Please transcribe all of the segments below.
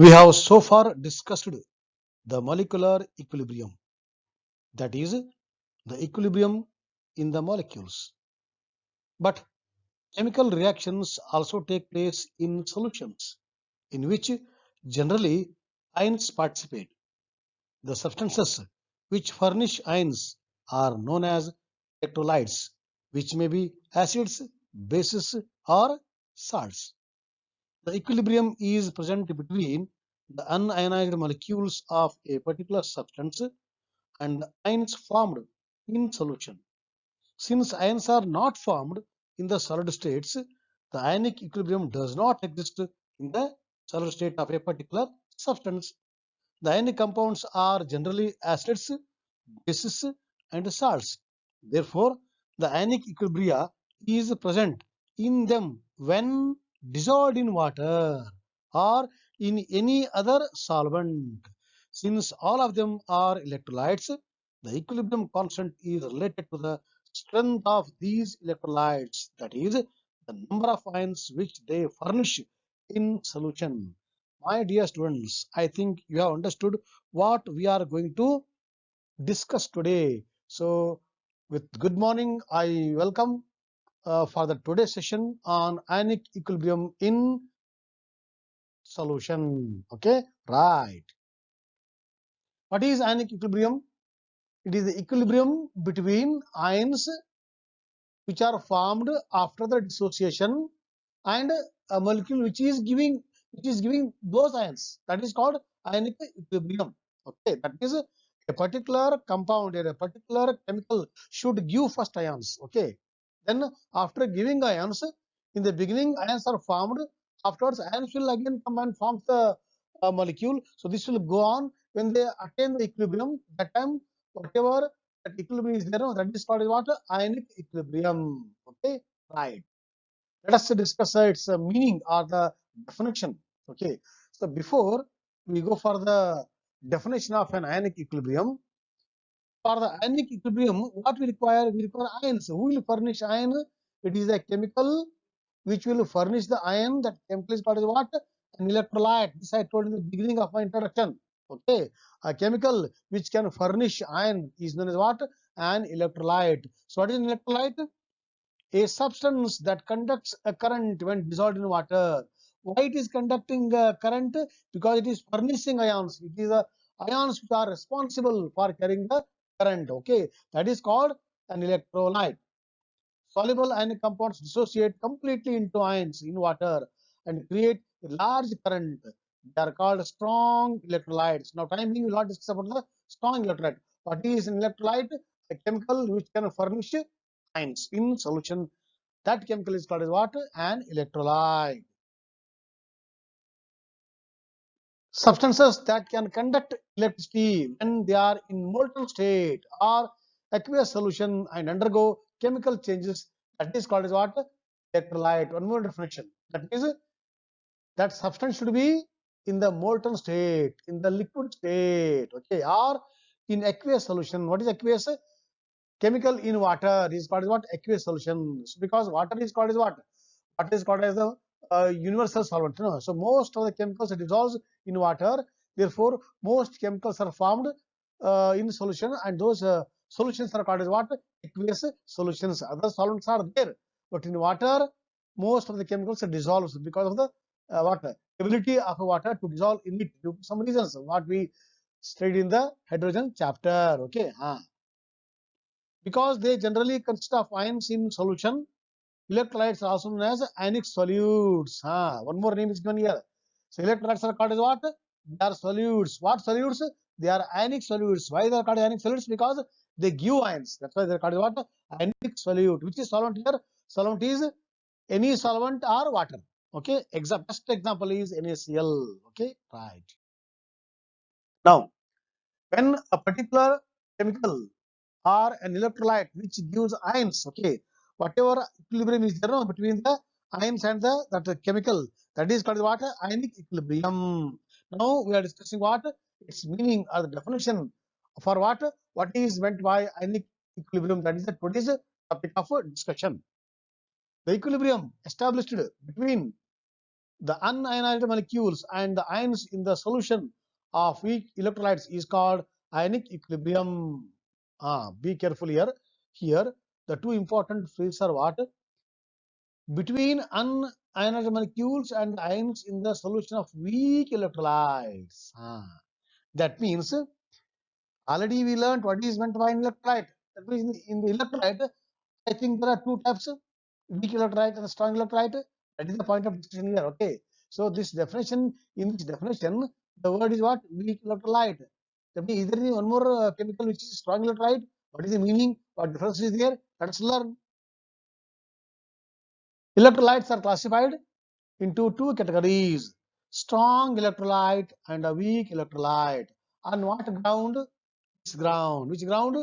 We have so far discussed the molecular equilibrium, that is, the equilibrium in the molecules. But chemical reactions also take place in solutions, in which generally ions participate. The substances which furnish ions are known as electrolytes, which may be acids, bases, or salts. The equilibrium is present between the unionized molecules of a particular substance and the ions formed in solution. Since ions are not formed in the solid states, the ionic equilibrium does not exist in the solid state of a particular substance. The ionic compounds are generally acids, bases, and salts. Therefore, the ionic equilibria is present in them when dissolved in water or in any other solvent. Since all of them are electrolytes, the equilibrium constant is related to the strength of these electrolytes, that is, the number of ions which they furnish in solution. My dear students, I think you have understood what we are going to discuss today. So, with good morning, I welcome for the today's session on ionic equilibrium in solution. Okay, right. What is ionic equilibrium? It is the equilibrium between ions which are formed after the dissociation and a molecule which is giving those ions. That is called ionic equilibrium. Okay, that is a particular compound or a particular chemical should give first ions. Okay, then after giving ions, in the beginning ions are formed. Afterwards, ions will again come and form the molecule. So this will go on when they attain the equilibrium. That time, whatever that equilibrium is there, that is called what ionic equilibrium. Okay, right. Let us discuss its meaning or the definition. Okay, so before we go for the definition of an ionic equilibrium, for the ionic equilibrium, what we require? We require ions. Who will furnish iron? It is a chemical which will furnish the ion. That chemical is called as what? An electrolyte. This I told in the beginning of my introduction. Okay, a chemical which can furnish iron is known as what? An electrolyte. So what is an electrolyte? A substance that conducts a current when dissolved in water. Why it is conducting a current? Because it is furnishing ions. It is the ions which are responsible for carrying the current. Okay, that is called an electrolyte. Soluble ionic compounds dissociate completely into ions in water and create a large current. They are called strong electrolytes. Now, time being, we will not discuss about the strong electrolyte. What is an electrolyte? A chemical which can furnish ions in solution. That chemical is called as what? An electrolyte. Substances that can conduct electricity when they are in molten state or aqueous solution and undergo chemical changes, that is called as what? Electrolyte. One more definition. That is, that substance should be in the molten state, in the liquid state, okay, or in aqueous solution. What is aqueous? Chemical in water is called as what? Aqueous solution. So because water is called as what? Water is called as the universal solvent. No? So most of the chemicals dissolves in water. Therefore, most chemicals are formed in solution, and those solutions are called as what? Aqueous solutions. Other solvents are there, but in water, most of the chemicals are dissolved because of the what ability of water to dissolve in it due to some reasons. What we studied in the hydrogen chapter. Okay. Because they generally consist of ions in solution. Electrolytes are also known as ionic solutes. One more name is given here. So electrolytes are called as what? They are solutes. What solutes? They are ionic solutes. Why they are called ionic solutes? Because they give ions. That's why they are called as what? Ionic solute. Which is solvent here? Solvent is any solvent or water. Okay. Best example is NaCl. Okay. Right. Now, when a particular chemical or an electrolyte which gives ions, okay, whatever equilibrium is there between the ions and that chemical, that is called what? Ionic equilibrium. Now we are discussing what its meaning or the definition for what is meant by ionic equilibrium. That is the today's topic of discussion. The equilibrium established between the unionized molecules and the ions in the solution of weak electrolytes is called ionic equilibrium. Be careful here. Here, the two important phrases are what? Between unionized molecules and ions in the solution of weak electrolytes. That means already we learned what is meant by an electrolyte. That means in the electrolyte, I think there are two types: weak electrolyte and strong electrolyte. That is the point of discussion here. Okay. So this definition, in this definition, the word is what? Weak electrolyte. That means is there one more chemical which is strong electrolyte? What is the meaning? What difference is there? Let's learn. Electrolytes are classified into two categories: strong electrolyte and a weak electrolyte. On what ground? This ground. Which ground?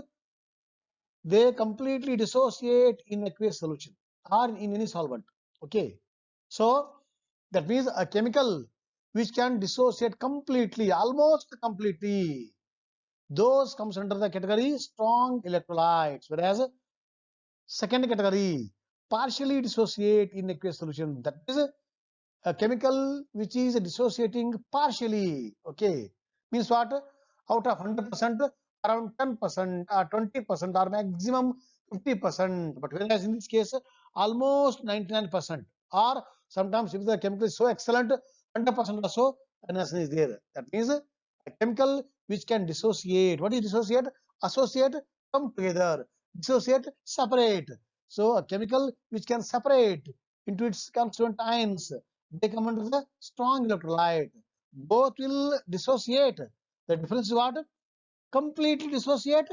They completely dissociate in aqueous solution or in any solvent. Okay. So that means a chemical which can dissociate completely, almost completely, those comes under the category strong electrolytes, whereas second category partially dissociate in aqueous solution. That is a chemical which is dissociating partially. Okay, means what? Out of 100%, around 10% or 20% or maximum 50%. But whereas in this case, almost 99%. Or sometimes if the chemical is so excellent, 100% or so NaCN is there. That means a chemical which can dissociate. What is dissociate? Associate, come together. Dissociate, separate. So a chemical which can separate into its constituent ions, they come under the strong electrolyte. Both will dissociate. The difference is what? Completely dissociate,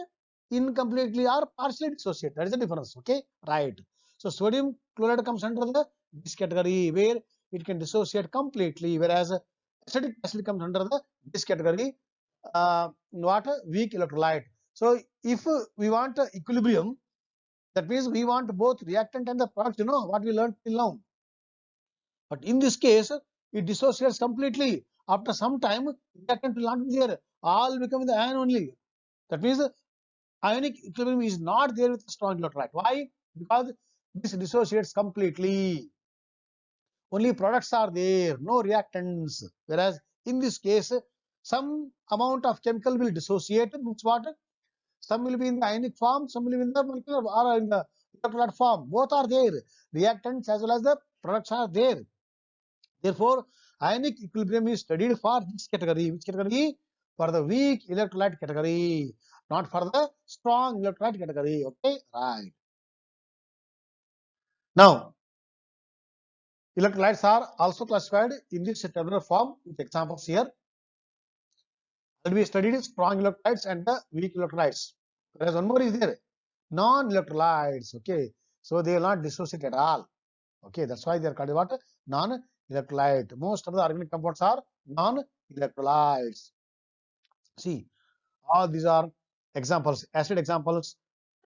incompletely or partially dissociate. That is the difference. Okay, right. So sodium chloride comes under this category where it can dissociate completely, whereas acetic acid comes under this category. What? Weak electrolyte. So if we want equilibrium, that means we want both reactant and the product. You know what we learned till now. But in this case, it dissociates completely. After some time, reactant will not be there. All become the ion only. That means ionic equilibrium is not there with strong electrolyte. Why? Because this dissociates completely. Only products are there, no reactants. Whereas in this case, some amount of chemical will dissociate. Means what? Some will be in the ionic form, some will be in the molecular or in the electrolyte form. Both are there. Reactants as well as the products are there. Therefore, ionic equilibrium is studied for this category. Which category? For the weak electrolyte category, not for the strong electrolyte category. Okay, right. Now, electrolytes are also classified in this tabular form with examples here. That we studied strong electrolytes and the weak electrolytes. Whereas one more is there, non-electrolytes. Okay, so they will not dissociate at all. Okay, that's why they are called what? Non-electrolyte. Most of the organic compounds are non-electrolytes. See, all these are examples: acid examples,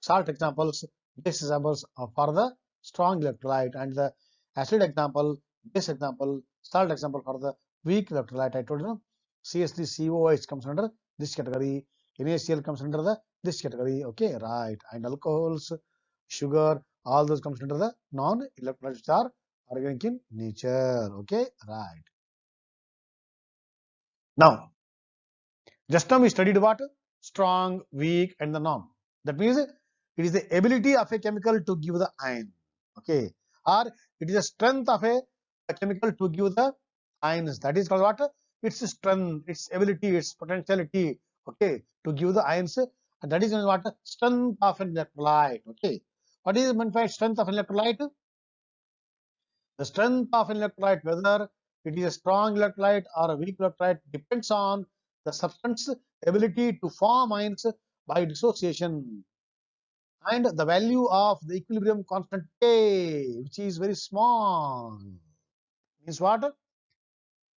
salt examples, base examples for the strong electrolyte, and the acid example, base example, salt example for the weak electrolyte. I told you, CH3COH comes under this category. NaCl comes under this category. Okay, right. And alcohols, sugar, all those comes under the non-electrolytes which are organic in nature. Okay, right. Now, just now we studied what? Strong, weak, and the non. That means it is the ability of a chemical to give the ion. Okay. Or it is the strength of a chemical to give the ions. That is called what? Its strength, its ability, its potentiality. Okay. To give the ions. And that is what? Strength of an electrolyte. Okay. What is meant by strength of an electrolyte? The strength of an electrolyte, whether it is a strong electrolyte or a weak electrolyte, depends on the substance ability to form ions by dissociation and the value of the equilibrium constant K, which is very small. Means what?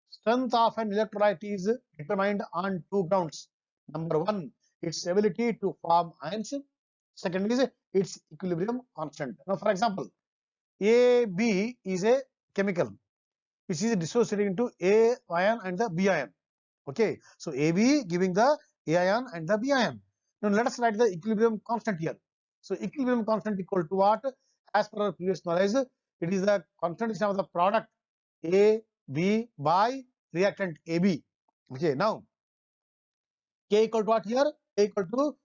Strength of an electrolyte is determined on two grounds. Number one, its ability to form ions. Second is its equilibrium constant. Now, for example, AB is a chemical which is dissociating into A ion and the B ion. Okay, so AB giving the A ion and the B ion. Now let us write the equilibrium constant here. So equilibrium constant equal to what? As per our previous knowledge, it is the concentration of the product A B by reactant AB. Okay, now K equal to what here? K equal to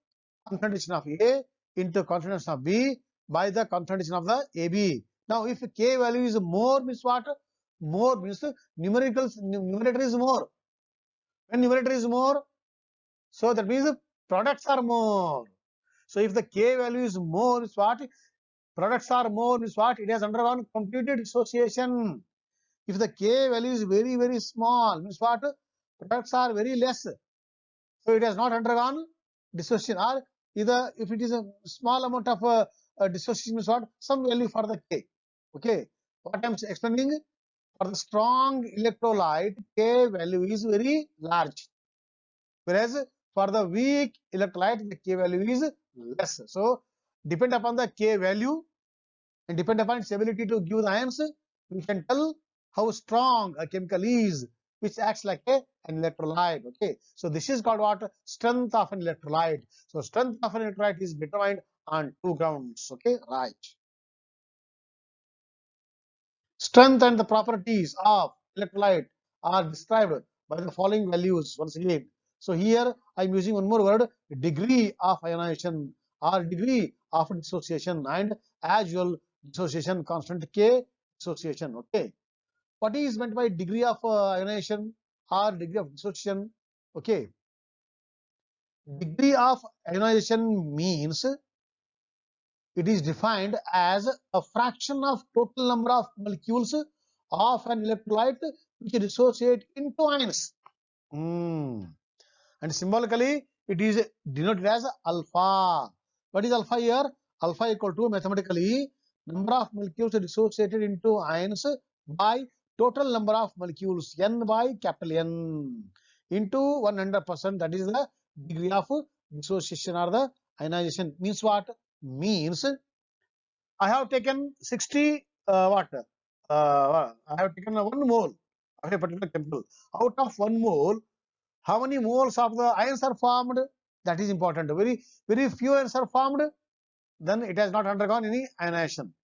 concentration of A into concentration of B by the concentration of the AB. Now, if K value is more means what? More means numerator is more. When numerator is more, so that means products are more. So, if the K value is more, is what? Products are more means what? It has undergone completed dissociation. If the K value is very, very small, means what? Products are very less. So it has not undergone dissociation. Or either if it is a small amount of dissociation means what? Some value for the K. Okay. What I am explaining, for the strong electrolyte, K value is very large. Whereas for the weak electrolyte, the K value is less. So depend upon the K value and depend upon its ability to give the ions, we can tell how strong a chemical is, which acts like an electrolyte. Okay, so this is called what? Strength of an electrolyte. So strength of an electrolyte is determined on two grounds. Okay, right. Strength and the properties of electrolyte are described by the following values once again. So here I am using one more word, degree of ionization or degree of dissociation, and as usual dissociation constant K dissociation. Okay. What is meant by degree of ionization or degree of dissociation? Okay. Degree of ionization means it is defined as a fraction of total number of molecules of an electrolyte which dissociate into ions. And symbolically, it is denoted as alpha. What is alpha here? Alpha equal to mathematically number of molecules dissociated into ions by total number of molecules n by capital N into 100%. That is the degree of dissociation or the ionization. Means what? Means I have taken 60 I have taken 1 mole of a particular chemical. Out of 1 mole, how many moles of the ions are formed? That is important. Very few ions are formed, then it has not undergone any ionization.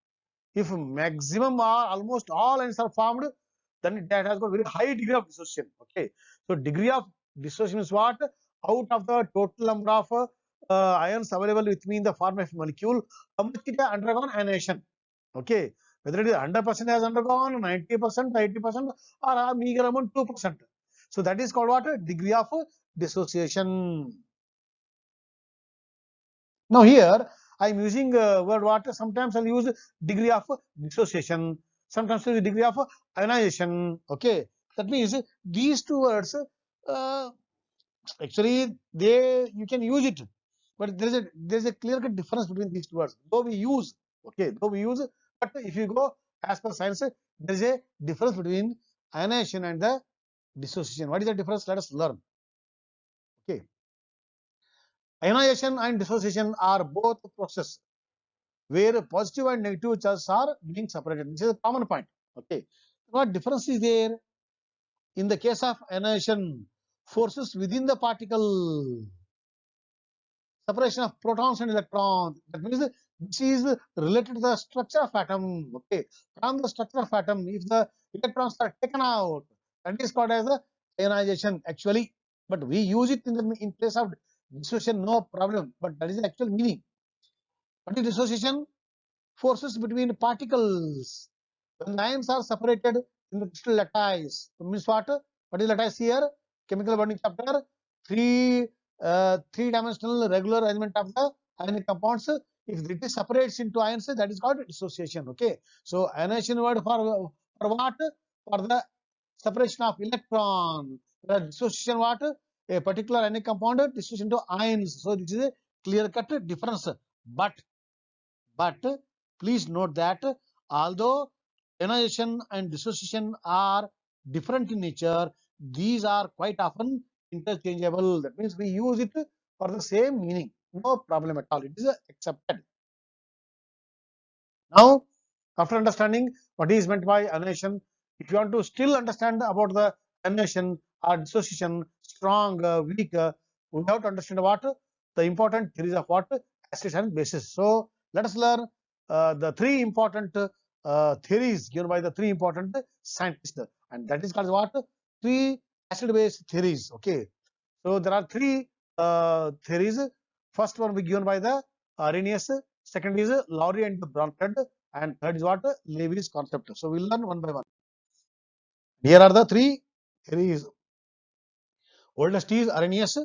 If maximum or almost all ions are formed, then that has got very high degree of dissociation. Okay, so degree of dissociation is what? Out of the total number of ions available within the form of molecule, how much it has undergone ionization. Okay, whether it is 100% has undergone, 90%, 80%, or a meager amount 2%. So that is called what? Degree of dissociation. Now here I am using word what? Sometimes I'll use degree of dissociation, sometimes use degree of ionization. Okay, that means these two words actually you can use it, but there is a clear cut difference between these two words. Though we use, but if you go as per science, there is a difference between ionization and the dissociation. What is the difference? Let us learn. Okay, ionization and dissociation are both processes where positive and negative charges are being separated. This is a common point. Okay, what difference is there? In the case of ionization, forces within the particle, separation of protons and electrons. That means this is related to the structure of atom. Okay, from the structure of atom, if the electrons are taken out, that is called as the ionization actually. But we use it in place of dissociation, no problem. But that is the actual meaning. What is dissociation? Forces between particles. When the ions are separated in the crystal lattice, means what? What is lattice here? Chemical bonding chapter. Three-dimensional regular arrangement of the ionic compounds. If it is separates into ions, that is called dissociation. Okay. So ionization word for what? For the separation of electron. The dissociation what? A particular ionic compound dissociation to ions. So this is a clear-cut difference. But please note that although ionization and dissociation are different in nature, these are quite often interchangeable. That means we use it for the same meaning. No problem at all. It is accepted. Now, after understanding what is meant by ionization, if you want to still understand about the ionization or dissociation, strong, weak, we have to understand what the important theories of what acids and bases. So let us learn the three important theories given by the three important scientists. and that is called what? Three acid-base theories. Okay, so there are three theories. First one will be given by the Arrhenius. Second is Lowry and the Bronsted, and third is what? Levy's concept. So we'll learn one by one. Here are the three theories. Oldest is Arrhenius,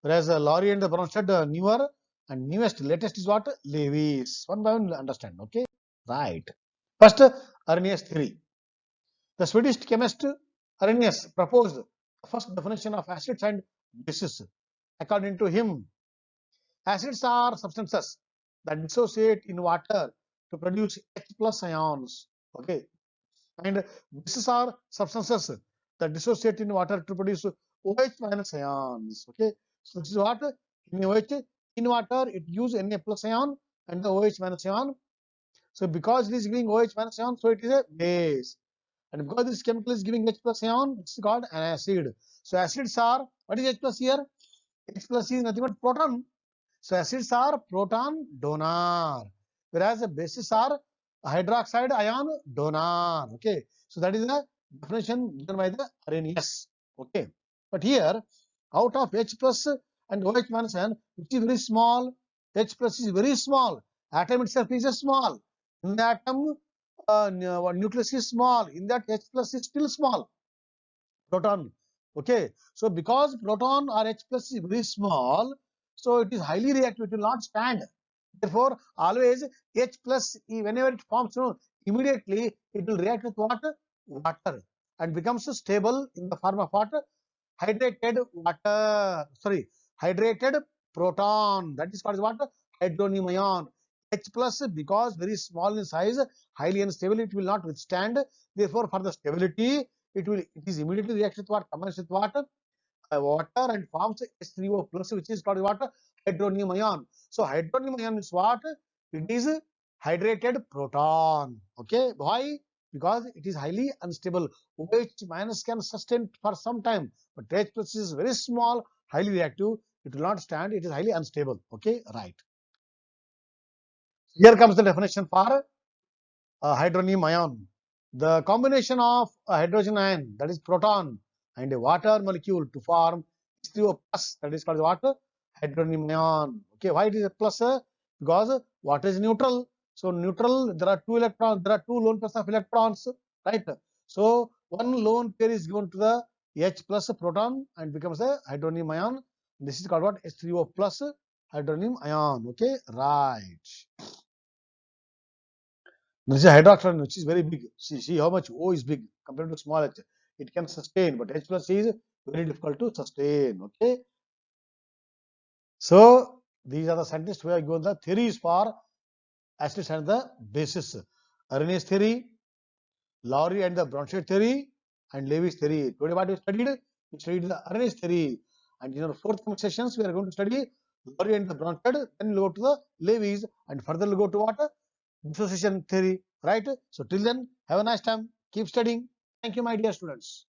whereas Lowry and the Bronsted newer, and newest, latest is what? Levy's. One by one we'll understand. Okay, right. First, Arrhenius theory. The Swedish chemist Arrhenius proposed the first definition of acids and bases. According to him, acids are substances that dissociate in water to produce H plus ions. Okay, and bases are substances that dissociate in water to produce OH minus ions. Okay, so this is what in OH in water it gives Na plus ion and the OH minus ion. So because it is giving OH minus ion, so it is a base. And because this chemical is giving H plus ion, it's called an acid. So acids are, what is H plus here? H plus is nothing but proton. So acids are proton donor, whereas the bases are hydroxide ion donor. Okay, so that is the definition given by the Arrhenius. Okay, but here out of H plus and OH minus ion, which is very small, H plus is very small. Atom itself is a small. In the atom, nucleus is small. In that H plus is still small. Proton. Okay, so because proton or H plus is very small, so it is highly reactive, it will not stand. Therefore, always H plus, whenever it forms, immediately it will react with what? Water, and becomes stable in the form of what? Hydrated water. Sorry, hydrated proton. That is called what? Hydronium ion. H plus, because very small in size, highly unstable, it will not withstand. Therefore, for the stability, it is immediately reacts with what? Combines with water, and forms H3O plus, which is called what? Hydronium ion. So hydronium ion is what? It is hydrated proton. Okay, why? Because it is highly unstable. OH minus can sustain for some time, but H plus is very small, highly reactive. It will not stand. It is highly unstable. Okay, right. Here comes the definition for hydronium ion. The combination of a hydrogen ion, that is proton, and a water molecule to form H3O plus, that is called water hydronium ion. Okay, why it is a plus? Because water is neutral. So neutral, there are two electrons, there are two lone pairs of electrons, right? So one lone pair is given to the H plus proton and becomes a hydronium ion. This is called what? H3O plus hydronium ion. Okay, right. There is a hydroxide which is very big. See how much O is big compared to small h. It can sustain, but H plus is very difficult to sustain. Okay. So these are the scientists who have given the theories for acids and the bases. Arrhenius theory, Lowry and the Bronsted theory, and Levy's theory. Today what we studied? We studied the Arrhenius theory. And in our fourth sessions, we are going to study Lowry and the Bronsted, then we'll go to the Levy's, and further we'll go to what? Dissociation theory, right? So till then, have a nice time. Keep studying. Thank you, my dear students.